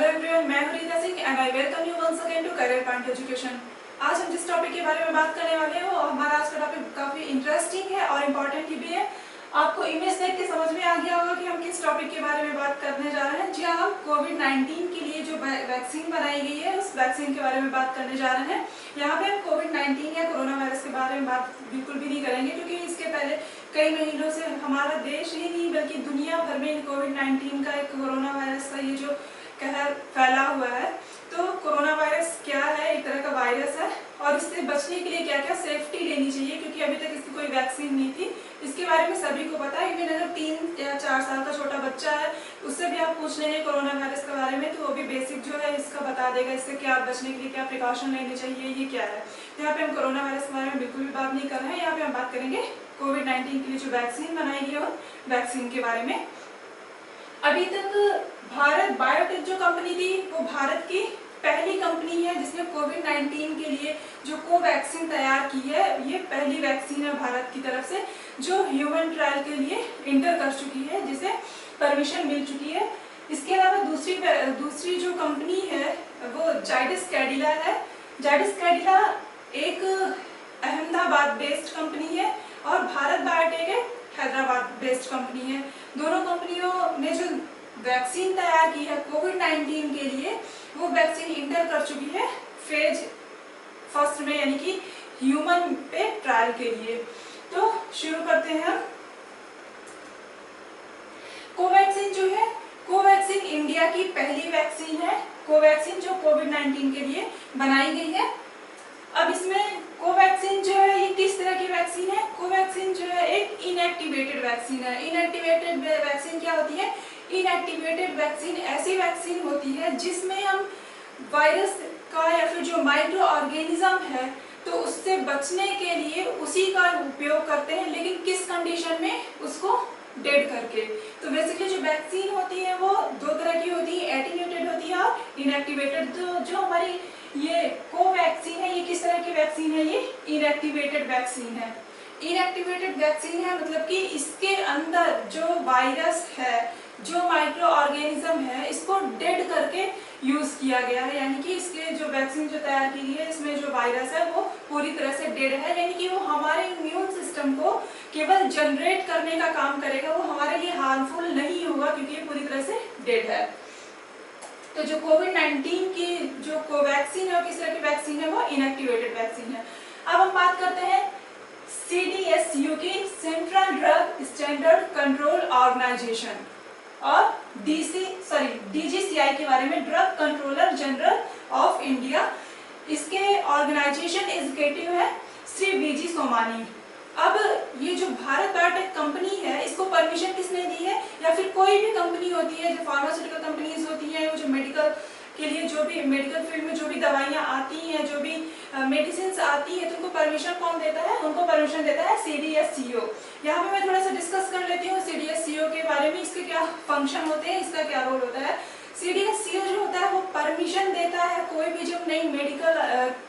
Hello everyone, मैं हूं Rita Singh and I welcome you once again to career point education. आज हम जिस टॉपिक के बारे में बात करने वाले हैं वो हमारा आज का टॉपिक काफ़ी इंटरेस्टिंग है और इम्पोर्टेंट भी है। आपको इमेज देख के समझ में आ गया होगा कि हम किस टॉपिक के बारे में बात करने जा रहे हैं। जी हाँ, हम कोविड-19 के लिए जो वैक्सीन बनाई गई है उस वैक्सीन के बारे में बात करने जा रहे हैं। यहाँ पे हम कोविड-19 या कोरोना वायरस के बारे में बात बिल्कुल भी नहीं करेंगे, क्योंकि इसके पहले कई महीनों से हमारा देश ही नहीं बल्कि दुनिया भर में कोविड-19 का एक कोरोना वायरस का ये जो कहर फैला हुआ है। तो कोरोना वायरस क्या है? एक तरह का वायरस है और इससे बचने के लिए क्या क्या सेफ्टी लेनी चाहिए, क्योंकि अभी तक इसकी कोई वैक्सीन नहीं थी। इसके बारे में सभी को पता है। इवन अगर 3 या 4 साल का छोटा बच्चा है उससे भी आप पूछ लेंगे कोरोना वायरस के बारे में तो वो भी बेसिक जो है इसका बता देगा, इससे क्या बचने के लिए क्या प्रिकॉशन लेनी चाहिए, ये क्या है। यहाँ पे हम कोरोना वायरस के बारे में बिल्कुल भी बात नहीं कर रहे हैं। यहाँ पे हम बात करेंगे कोविड-19 के लिए जो वैक्सीन बनाई गई है वैक्सीन के बारे में। अभी तक भारत बायोटेक जो कंपनी थी वो भारत की पहली कंपनी है जिसने कोविड-19 के लिए जो कोवैक्सीन तैयार की है। ये पहली वैक्सीन है भारत की तरफ से जो ह्यूमन ट्रायल के लिए इंटर कर चुकी है, जिसे परमिशन मिल चुकी है। इसके अलावा दूसरी जो कंपनी है वो जाइडस कैडिला है। जाइडस कैडिला एक अहमदाबाद बेस्ड कंपनी है और भारत बायोटेक एक हैदराबाद बेस्ड कंपनी है। दोनों कंपनियों ने जो वैक्सीन तैयार की है कोविड-19 के लिए वो वैक्सीन इंटर कर चुकी है फेज फर्स्ट में, यानी कि ह्यूमन पे ट्रायल के लिए। तो शुरू करते हैं हम। कोवैक्सीन जो है, कोवैक्सीन इंडिया की पहली वैक्सीन है। कोवैक्सीन जो कोविड-19 के लिए बनाई गई है। अब इसमें कोवैक्सीन जो है ये किस तरह की वैक्सीन है? कोवैक्सीन जो है एक इनएक्टिवेटेड वैक्सीन है। इनएक्टिवेटेड वैक्सीन क्या होती है? इनएक्टिवेटेड वैक्सीन ऐसी वैक्सीन होती है जिसमें हम वायरस का या फिर जो माइक्रो ऑर्गेनिज्म है तो उससे बचने के लिए उसी का उपयोग करते हैं, लेकिन किस कंडीशन में? उसको डेड करके। तो बेसिकली जो वैक्सीन होती है वो दो तरह की होती है, एटीन्यूएटेड होती है और इनएक्टिवेटेड। जो हमारी ये कोवैक्सीन है ये किस तरह की वैक्सीन है? ये इनएक्टिवेटेड वैक्सीन है। इनएक्टिवेटेड वैक्सीन है मतलब कि इसके अंदर जो वायरस है, जो माइक्रो ऑर्गेनिज्म है, इसको डेड करके यूज किया गया है। यानी कि इसके जो वैक्सीन जो तैयार की गई है इसमें जो वायरस है वो पूरी तरह से डेड है, यानी कि वो हमारे इम्यून सिस्टम को केवल जनरेट करने का काम करेगा, वो हमारे लिए हार्मफुल नहीं होगा क्योंकि ये पूरी तरह से डेड है। तो जो कोविड-19 की जो कोवैक्सीन है और किस तरह की वैक्सीन है वो इनएक्टिवेटेड वैक्सीन है। अब हम बात करते हैं CDSCO की, central drug standard control organisation, और DGCI के बारे में, drug controller general of India. इसके ऑर्गेनाइजेशन एग्जीक्यूटिव है श्री VG सोमानी। अब ये जो भारत बायोटेक कंपनी है इसको परमिशन किसने दी है? या फिर कोई भी कंपनी होती है जो फार्मास्यूटिकल कंपनीज होती है, जो मेडिकल के लिए जो भी मेडिकल फील्ड में जो भी दवाइयाँ आती हैं, जो भी मेडिसिन आती है, तो उनको परमिशन कौन देता है? उनको परमिशन देता है CDSCO। यहाँ पे मैं थोड़ा सा डिस्कस कर लेती हूँ CDSCO के बारे में, इसके क्या फंक्शन होते हैं, इसका क्या रोल होता है। CDSCO जो होता है वो परमिशन देता है कोई भी जब नई मेडिकल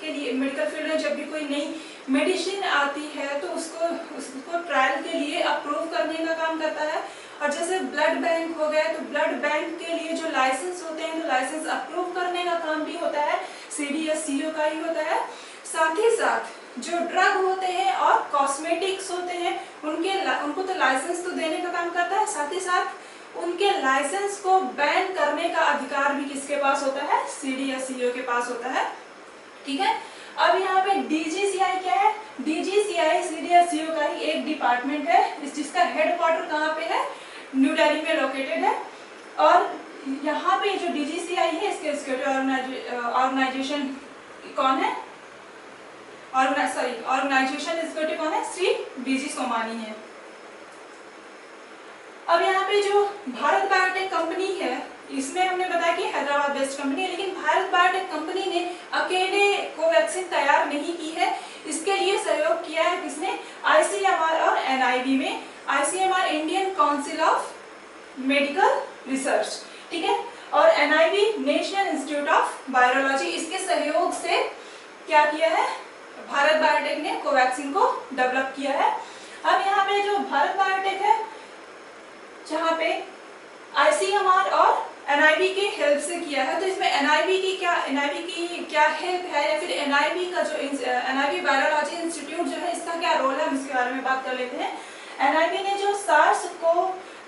के लिए, मेडिकल फील्ड में जब भी कोई नई मेडिसिन आती है तो उसको ट्रायल के लिए अप्रूव करने का काम करता है। और जैसे ब्लड बैंक हो गया तो ब्लड बैंक के लिए जो लाइसेंस होते हैं तो लाइसेंस अप्रूव करने का काम भी होता है CDSCO का ही होता है। साथ ही साथ जो ड्रग होते हैं और कॉस्मेटिक्स होते हैं उनको तो लाइसेंस तो देने का काम करता है, साथ ही साथ उनके लाइसेंस को बैन करने का अधिकार भी किसके पास होता है? CDSCO के पास होता है। ठीक है। अब यहाँ पे DGCI क्या है? DGCI CDSCO का ही एक डिपार्टमेंट है, जिसका हेडक्वार्टर कहाँ पे है? न्यू दिल्ली में लोकेटेड है। और यहाँ पे जो DGCI है इसके एग्जीक्यूटिव ऑर्गेनाइजेशन कौन है? ऑर्गेनाइजेशन एग्जीक्यूटिव कौन है? श्री VG सोमानी है। अब यहाँ पे जो भारत बायोटेक कंपनी है इसमें हमने बताया कि हैदराबाद बेस्ड कंपनी है, लेकिन भारत बायोटेक कंपनी ने अकेले कोवैक्सीन तैयार नहीं की है। इसके लिए सहयोग किया है किसने? ICMR और NIV में। ICMR Indian council of medical research, ठीक है, और NIV national institute of virology. इसके सहयोग से क्या किया है? भारत बायोटेक ने कोवैक्सीन को डेवलप किया है। अब यहाँ पे जो भारत बायोटेक है जहाँ पे ICMR और एनआईवी के हेल्प से किया है। तो इसमें एनआईवी की क्या हेल्प है, या फिर एनआईवी का जो एनआईवी वायरोलॉजी इंस्टीट्यूट जो है इसका क्या रोल है, हम इसके बारे में बात कर लेते हैं। एनआईवी ने जो सार्स को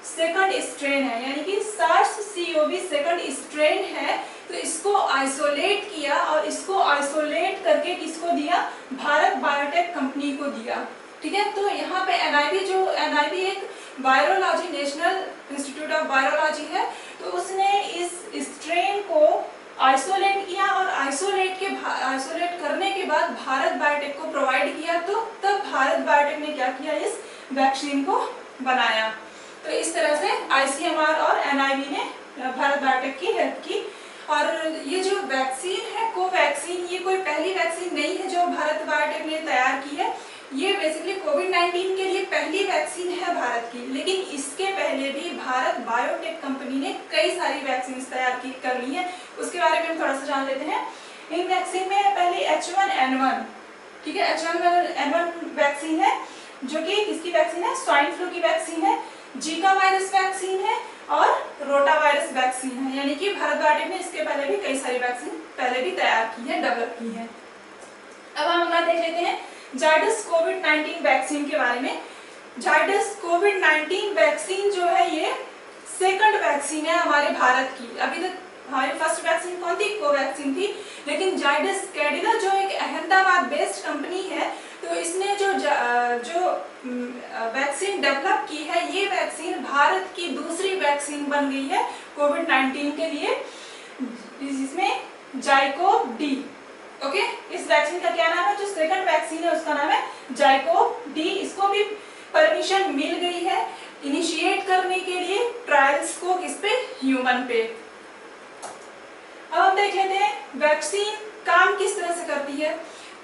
सेकंड स्ट्रेन है, यानी कि सार्स CoV सेकंड स्ट्रेन है, तो इसको आइसोलेट किया और इसको आइसोलेट करके किसको दिया, भारत बायोटेक कंपनी को दिया। ठीक है, तो यहाँ पे एनआईवी एक virology, national institute of virology है, तो उसने इस स्ट्रेन को आइसोलेट किया और आइसोलेट करने के बाद भारत बायोटेक को प्रोवाइड किया। तो तब भारत बायोटेक ने क्या किया, इस वैक्सीन को बनाया। तो इस तरह से ICMR और एनआईवी ने भारत बायोटेक की हेल्प की। और ये जो वैक्सीन है कोवैक्सीन, ये कोई पहली वैक्सीन नहीं है जो भारत बायोटेक ने तैयार की है। ये बेसिकली कोविड-19 के लिए पहली वैक्सीन है भारत की, लेकिन इसके पहले भी भारत बायोटेक कंपनी ने कई सारी वैक्सीन तैयार कर ली है। उसके बारे में हम थोड़ा सा जान लेते हैं। इन वैक्सीन में पहले H1N1, ठीक है, H1N1 वैक्सीन है, जो कि किसकी वैक्सीन है, स्वाइन फ्लू की वैक्सीन है, जीका वायरस वैक्सीन है और रोटा वायरस वैक्सीन है। यानी कि भारत बायोटेक ने इसके पहले भी कई सारी वैक्सीन पहले भी तैयार की है, डेवलप की है। अब हम अगला देख लेते हैं जायडस कोविड-19 वैक्सीन के बारे में। जायडस कोविड-19 वैक्सीन जो है ये सेकंड वैक्सीन है हमारे भारत की। अभी तक हमारी फर्स्ट वैक्सीन कौन थी, कोवैक्सीन थी, लेकिन जायडस कैडिला जो एक अहमदाबाद बेस्ड कंपनी है, तो इसने जो वैक्सीन डेवलप की है, ये वैक्सीन भारत की दूसरी वैक्सीन बन गई है कोविड-19 के लिए, जिसमें जाइकोव डी। ओके, इस वैक्सीन का क्या नाम है, जो सेकंड वैक्सीन है उसका नाम है जाइकोव डी। इसको भी परमिशन मिल गई है इनिशिएट करने के लिए ट्रायल्स को, किस पे, ह्यूमन पे। अब हम देख लेते हैं वैक्सीन काम किस तरह से करती है।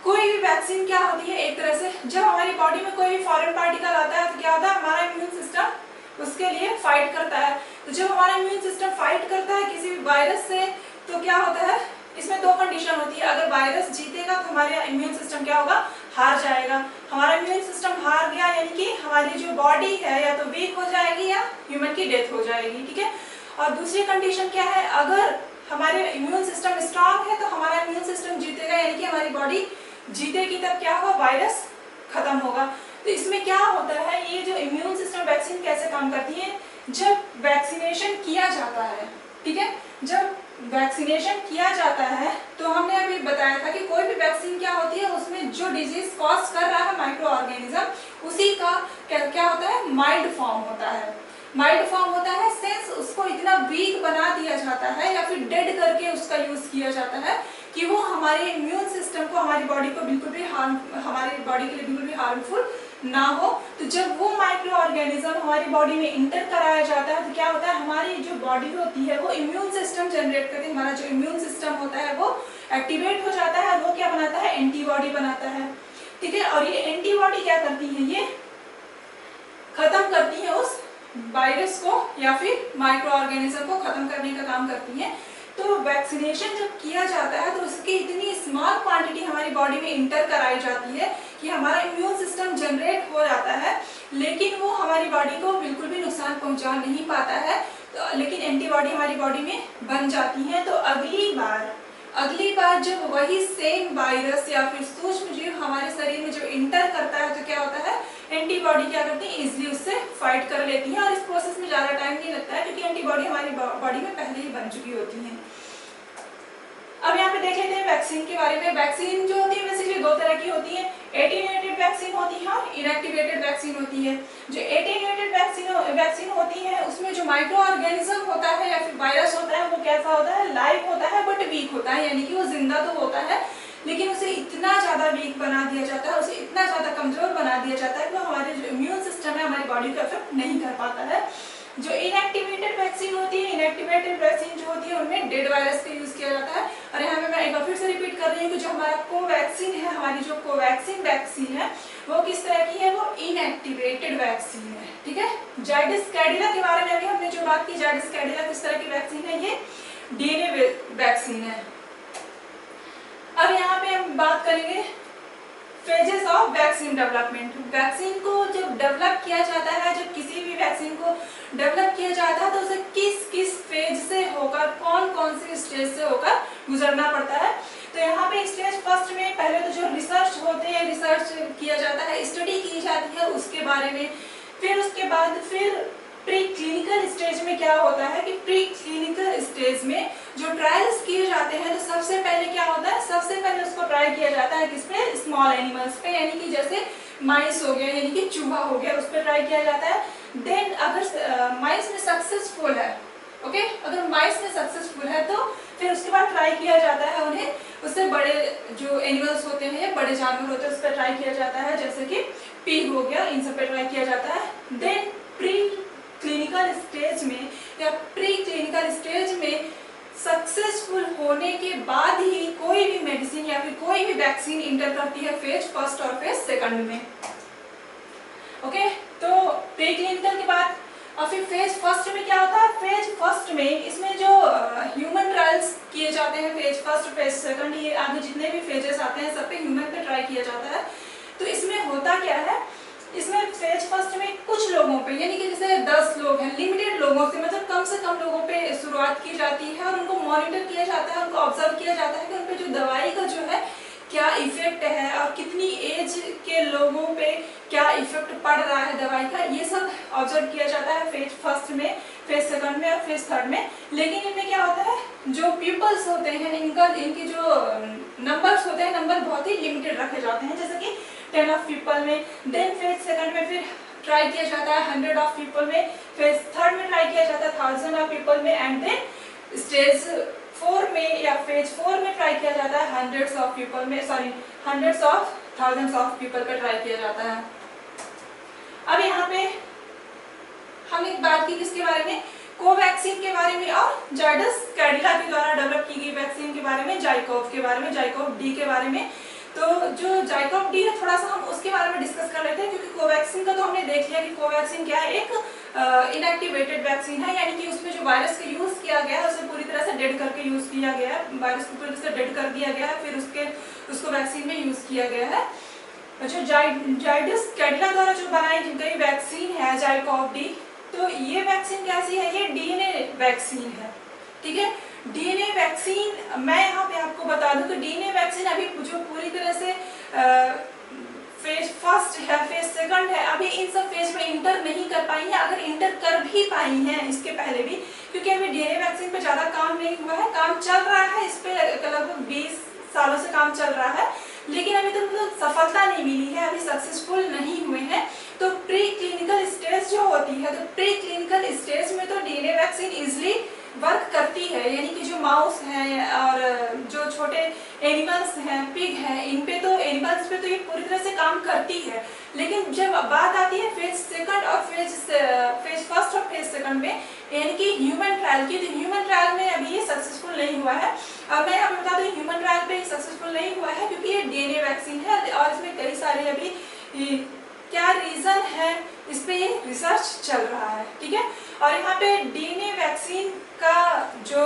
कोई भी वैक्सीन क्या होती है, एक तरह से जब हमारी बॉडी में कोई भी फॉरेन पार्टिकल आता है तो क्या होता है, हमारा इम्यून सिस्टम उसके लिए फाइट करता है। तो जब हमारा इम्यून सिस्टम फाइट करता है किसी भी वायरस से, तो क्या होता है, इसमें दो कंडीशन होती है। अगर वायरस जीतेगा तो हमारा इम्यून सिस्टम क्या होगा, हार जाएगा। हमारा इम्यून सिस्टम हार गया यानी कि हमारी जो बॉडी है या तो वीक हो जाएगी या ह्यूमन की डेथ हो जाएगी। ठीक है, और दूसरी कंडीशन क्या है, अगर हमारे इम्यून सिस्टम स्ट्रांग है तो हमारा इम्यून सिस्टम जीतेगा, यानी कि हमारी बॉडी जीतेगी, तब क्या होगा, वायरस खत्म होगा। तो इसमें क्या होता है, ये जो इम्यून सिस्टम वैक्सीन कैसे काम करती है, जब वैक्सीनेशन किया जाता है, ठीक है, जब वैक्सीनेशन किया जाता है तो हमने अभी बताया था कि कोई भी वैक्सीन क्या होती है, उसमें जो डिजीज कॉज कर रहा है माइक्रो ऑर्गेनिज्म, उसी का क्या होता है, माइल्ड फॉर्म होता है। माइल्ड फॉर्म होता है सेंस उसको इतना वीक बना दिया जाता है या फिर डेड करके उसका यूज किया जाता है कि वो हमारे इम्यून सिस्टम को, हमारी बॉडी को बिल्कुल भी हमारी बॉडी के लिए बिल्कुल भी हार्मफुल ना हो। तो जब वो माइक्रो ऑर्गेनिज्म हमारी बॉडी में इंटर कराया जाता है तो क्या होता है, हमारी जो बॉडी होती है वो इम्यून सिस्टम जनरेट करती है। हमारा जो इम्यून सिस्टम होता है वो एक्टिवेट हो जाता है, वो क्या बनाता है, एंटीबॉडी बनाता है। ठीक है, और ये एंटीबॉडी क्या करती है, ये खत्म करती है उस वायरस को या फिर माइक्रो ऑर्गेनिज्म को खत्म करने का काम करती है। तो वैक्सीनेशन जब किया जाता है तो उसकी इतनी स्मॉल क्वांटिटी हमारी बॉडी में इंटर कराई जाती है कि हमारा इम्यून सिस्टम जनरेट हो जाता है, लेकिन वो हमारी बॉडी को बिल्कुल भी नुकसान पहुंचा नहीं पाता है। तो लेकिन एंटीबॉडी हमारी बॉडी में बन जाती है। तो अगली बार जब वही सेम वायरस या फिर सूक्ष्म जीव हमारे शरीर में जब इंटर करता है तो क्या होता है, एंटीबॉडी क्या करती है, इजिली उससे फाइट कर लेती है और इस प्रोसेस में ज़्यादा टाइम नहीं लगता है क्योंकि एंटीबॉडी हमारी बॉडी में पहले ही बन चुकी होती है। अब यहाँ पे देख लेते हैं वैक्सीन के बारे में। वैक्सीन जो होती है बेसिकली दो तरह की होती है, एटीन्यूएटेड वैक्सीन होती है और इनएक्टिवेटेड वैक्सीन होती है। जो एटीन्यूएटेड वैक्सीन होती है उसमें जो माइक्रो ऑर्गेनिज्म होता है या फिर वायरस होता है वो कैसा होता है, लाइव होता है बट वीक होता है, यानी कि वो जिंदा तो होता है लेकिन उसे इतना ज़्यादा वीक बना दिया जाता है, उसे इतना ज़्यादा कमज़ोर बना दिया जाता है कि वो हमारे जो इम्यून सिस्टम है हमारी बॉडी को अफेक्ट नहीं कर पाता है। जो इनएक्टिवेटेड वैक्सीन होती है, इनएक्टिवेटेड वैक्सीन जो होती है उनमें डेड वायरस का यूज़ किया जाता है। और यहाँ पे मैं एक बार फिर से रिपीट कर रही हूँ कि जो हमारा कोवैक्सीन है, हमारी जो कोवैक्सीन वैक्सीन है वो किस तरह की है, वो इनएक्टिवेटेड वैक्सीन है। ठीक है, जायडस कैडिला के बारे में अभी हमने जो बात की, जायडस कैडिला किस तरह की वैक्सीन है, ये डीएनए वैक्सीन है। अब यहाँ पे हम बात करेंगे phases of vaccine development. Vaccine को जब डेवलप किया जाता है, जब किसी भी वैक्सीन को डेवलप किया जाता है तो उसे किस किस फेज से स्टेज से होकर गुजरना पड़ता है। तो यहाँ पे स्टेज फर्स्ट में पहले तो जो रिसर्च होते हैं, रिसर्च किया जाता है, स्टडी की जाती है उसके बारे में। फिर उसके बाद फिर प्री क्लिनिकल स्टेज में क्या होता है कि प्री क्लिनिकल स्टेज में जो ट्रायल्स किए जाते हैं तो सबसे पहले क्या होता है, सबसे पहले उसको ट्राई किया जाता है किस पे, स्मॉल एनिमल्स पे, यानी कि जैसे माइस हो गया, यानी कि चूहा हो गया, उस पर ट्राई किया जाता है। देन अगर माइस में सक्सेसफुल है, ओके, अगर माइस में सक्सेसफुल है तो फिर उसके बाद ट्राई किया जाता है उन्हें उससे बड़े जो एनिमल्स होते हैं, बड़े जानवर होते हैं, उस पर ट्राई किया जाता है, जैसे कि पिग हो गया, इन सब पे ट्राई किया जाता है। देन प्री क्लिनिकल स्टेज में या प्री क्लिनिकल स्टेज में सक्सेसफुल होने के बाद ही कोई भी मेडिसिन या फिर कोई भी वैक्सीन इंटर करती है फेज फर्स्ट और फेज सेकंड में। ओके, तो प्री क्लिनिकल के बाद और फिर फेज फर्स्ट में क्या होता है, फेज फर्स्ट में इसमें जो ह्यूमन ट्रायल्स किए जाते हैं, फेज फर्स्ट फेज सेकंड, ये आगे जितने भी फेजेस आते हैं सब पे ह्यूमन पे ट्राई किया जाता है। तो इसमें होता क्या है, इसमें फेज फर्स्ट में कुछ लोगों पे, यानी कि जैसे 10 लोग हैं, लिमिटेड लोगों से, मतलब कम से कम लोगों पे शुरुआत की जाती है और उनको मॉनिटर किया जाता है, उनको ऑब्जर्व किया जाता है कि उन पे जो दवाई का जो है क्या इफेक्ट है और कितनी एज के लोगों पे क्या इफेक्ट पड़ रहा है दवाई का, ये सब ऑब्जर्व किया जाता है फेज फर्स्ट में, फेज सेकंड में और फेज थर्ड में। लेकिन इनमें क्या होता है, जो पीपल्स होते हैं इनके जो नंबर्स होते हैं, नंबर बहुत ही लिमिटेड रखे जाते हैं, जैसे कि 10 ऑफ पीपल में। देन फेज सेकंड में फिर ट्राई किया जाता है 100 ऑफ पीपल में, फेज थर्ड में ट्राई किया जाता है 1000 ऑफ पीपल में, एंड देन स्टेज 4 में या फेज 4 में ट्राई किया जाता है हंड्रेड्स ऑफ पीपल में, sorry hundreds of thousands of people पर ट्राई किया जाता है। अब यहाँ पे हम एक बात की किसके बारे में, कोवैक्सीन के बारे में और जायडस कैडिला के द्वारा डेवलप की गई वैक्सीन के बारे में, जाइकोव के बारे में, जाइकोव डी के बारे में। तो जो जाइकोव डी है थोड़ा सा हम उसके बारे में डिस्कस कर लेते हैं, क्योंकि कोवैक्सीन का तो हमने देख लिया कि कोवैक्सीन क्या है, एक इनएक्टिवेटेड वैक्सीन है, यानी कि उसमें जो वायरस का यूज किया गया है उसे पूरी तरह से डेड करके यूज किया गया है, वायरस को पूरी तरह से डेड कर दिया गया है, फिर उसको वैक्सीन में यूज किया गया है। जो जायडस कैडिला द्वारा जो बनाई गई वैक्सीन है जाइकोव डी, तो ये वैक्सीन कैसी है, ये डीएनए वैक्सीन है, ठीक है। डीएनए वैक्सीन, मैं यहाँ पे आपको बता दूं कि डीएनए वैक्सीन अभी जो पूरी तरह से फेज फर्स्ट है, फेज सेकंड है, अभी इन सब फेज में इंटर नहीं कर पाई है, अगर इंटर कर भी पाई हैं इसके पहले भी, क्योंकि अभी डीएनए वैक्सीन पे ज्यादा काम नहीं हुआ है, काम चल रहा है, इस पे लगभग 20 सालों से काम चल रहा है, लेकिन अभी तक तो सफलता नहीं मिली है, अभी सक्सेसफुल नहीं हुए हैं। तो प्री क्लिनिकल स्टेज जो होती है, तो प्री क्लिनिकल स्टेज में तो डीएनए वैक्सीन इजिली वर्क करती है, यानी कि जो माउस हैं और जो छोटे एनिमल्स हैं, पिग हैं, इन पे तो एनिमल्स पे तो ये पूरी तरह से काम करती है। लेकिन जब बात आती है फेज सेकंड और फेज फर्स्ट और फेज सेकंड में, यानी कि ह्यूमन ट्रायल की, तो ह्यूमन ट्रायल में अभी ये सक्सेसफुल नहीं हुआ है। अब मैं आपको बता दूं ह्यूमन ट्रायल पे सक्सेसफुल नहीं हुआ है क्योंकि ये डीएनए वैक्सीन है और इसमें कई सारे अभी क्या रीजन है, इस पे ये रिसर्च चल रहा है, ठीक है। और यहाँ पे डीएनए वैक्सीन का जो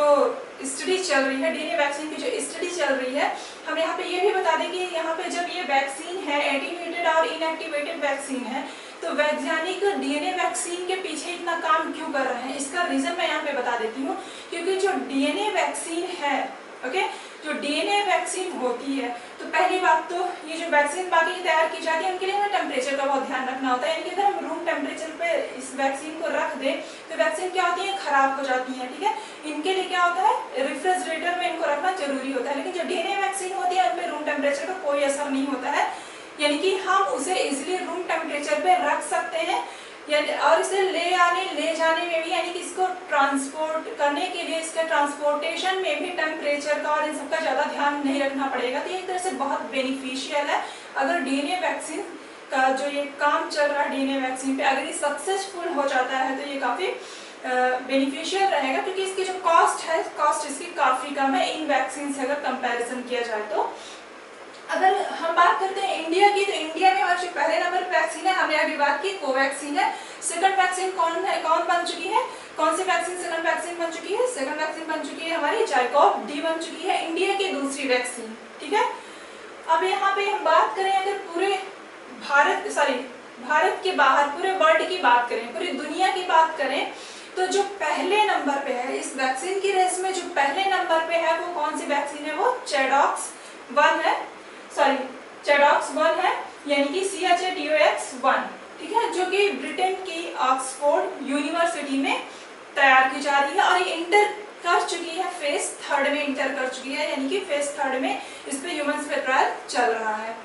स्टडी चल रही है, डीएनए वैक्सीन की जो स्टडी चल रही है, हम यहाँ पे ये भी बता दें कि यहाँ पे जब ये वैक्सीन है एटीन्यूएटेड और इनएक्टिवेटेड वैक्सीन है, तो वैज्ञानिक डीएनए वैक्सीन के पीछे इतना काम क्यों कर रहे हैं, इसका रीजन मैं यहाँ पे बता देती हूँ। क्योंकि जो डीएनए वैक्सीन है, ओके, जो डीएनए वैक्सीन होती है, तो पहली बात तो ये जो वैक्सीन बाकी तैयार की जाती है उनके लिए हमें टेम्परेचर का बहुत ध्यान रखना होता है, यानी कि अगर हम रूम टेम्परेचर पे इस वैक्सीन को रख दें तो वैक्सीन क्या होती है, खराब हो जाती है, ठीक है। इनके लिए क्या होता है, रेफ्रिजरेटर में इनको रखना जरूरी होता है, लेकिन जो डीएनए वैक्सीन होती है उन पर रूम टेम्परेचर का कोई असर नहीं होता है, यानी कि हम उसे इजिली रूम टेम्परेचर पे रख सकते हैं, और इसे ले जाने में भी, यानी कि इसको ट्रांसपोर्ट करने के लिए, इसके ट्रांसपोर्टेशन में भी टेम्परेचर का और इन सबका ज़्यादा ध्यान नहीं रखना पड़ेगा। तो ये एक तरह से बहुत बेनिफिशियल है। अगर डीएनए वैक्सीन का जो ये काम चल रहा है डीएनए वैक्सीन पे, अगर ये सक्सेसफुल हो जाता है तो ये काफ़ी बेनिफिशियल रहेगा, क्योंकि इसकी जो कॉस्ट है, कॉस्ट इसकी काफ़ी कम है इन वैक्सीन से अगर कंपेरिजन किया जाए तो। अगर हम बात करते हैं इंडिया की, तो इंडिया में हमारे पहले नंबर पर वैक्सीन है, हमने अभी बात की कोवैक्सीन है। सेकंड वैक्सीन कौन बन चुकी है, कौन सी वैक्सीन सेकंड वैक्सीन बन चुकी है, सेकंड वैक्सीन बन चुकी है हमारी जाइकोव डी बन चुकी है, इंडिया की दूसरी वैक्सीन, ठीक है। अब यहाँ पे हम बात करें अगर पूरे भारत के बाहर पूरे वर्ल्ड की बात करें, पूरी दुनिया की बात करें, तो जो पहले नंबर पे है इस इस वैक्सीन की रेस में जो पहले नंबर पे है वो कौन सी वैक्सीन है, वो चेडॉक्स 1 है, सॉरी चेडॉक्स 1 है, यानी कि CHADOX1, ठीक है, जो कि ब्रिटेन की ऑक्सफोर्ड यूनिवर्सिटी में तैयार की जा रही है और ये इंटर कर चुकी है, फेज 3 में इंटर कर चुकी है, यानी कि फेज 3 में इस पे ह्यूमंस पे ट्रायल चल रहा है।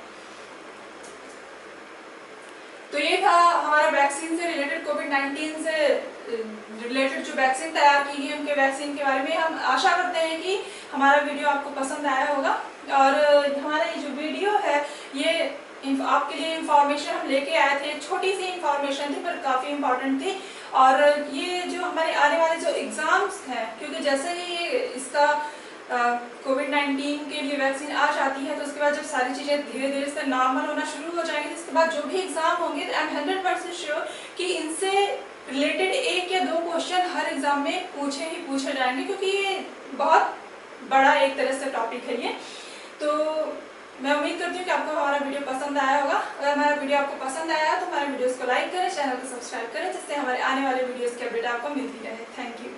तो ये था हमारा वैक्सीन से रिलेटेड, कोविड-19 से रिलेटेड जो वैक्सीन तैयार की गई उनके वैक्सीन के बारे में। हम आशा करते हैं कि हमारा वीडियो आपको पसंद आया होगा और हमारा ये जो वीडियो है ये आपके लिए इंफॉर्मेशन हम लेके आए थे, छोटी सी इंफॉर्मेशन थी पर काफ़ी इंपॉर्टेंट थी। और ये जो हमारे आने वाले जो एग्ज़ाम्स हैं, क्योंकि जैसे ही ये इसका कोविड-19 के लिए वैक्सीन आ जाती है तो उसके बाद जब सारी चीज़ें धीरे धीरे से नॉर्मल होना शुरू हो जाएंगी, इसके बाद जो भी एग्ज़ाम होंगे तो आई एम 100% श्योर कि इनसे रिलेटेड 1 या 2 क्वेश्चन हर एग्ज़ाम में पूछे जाएंगे, क्योंकि ये बहुत बड़ा एक तरह से टॉपिक है ये। तो मैं उम्मीद करती हूँ कि आपको हमारा वीडियो पसंद आया होगा। अगर हमारा वीडियो आपको पसंद आया तो हमारे वीडियोज़ को लाइक करें, चैनल को सब्सक्राइब करें, जिससे हमारे आने वाले वीडियोज़ की अपडेट आपको मिलती रहे। Thank you.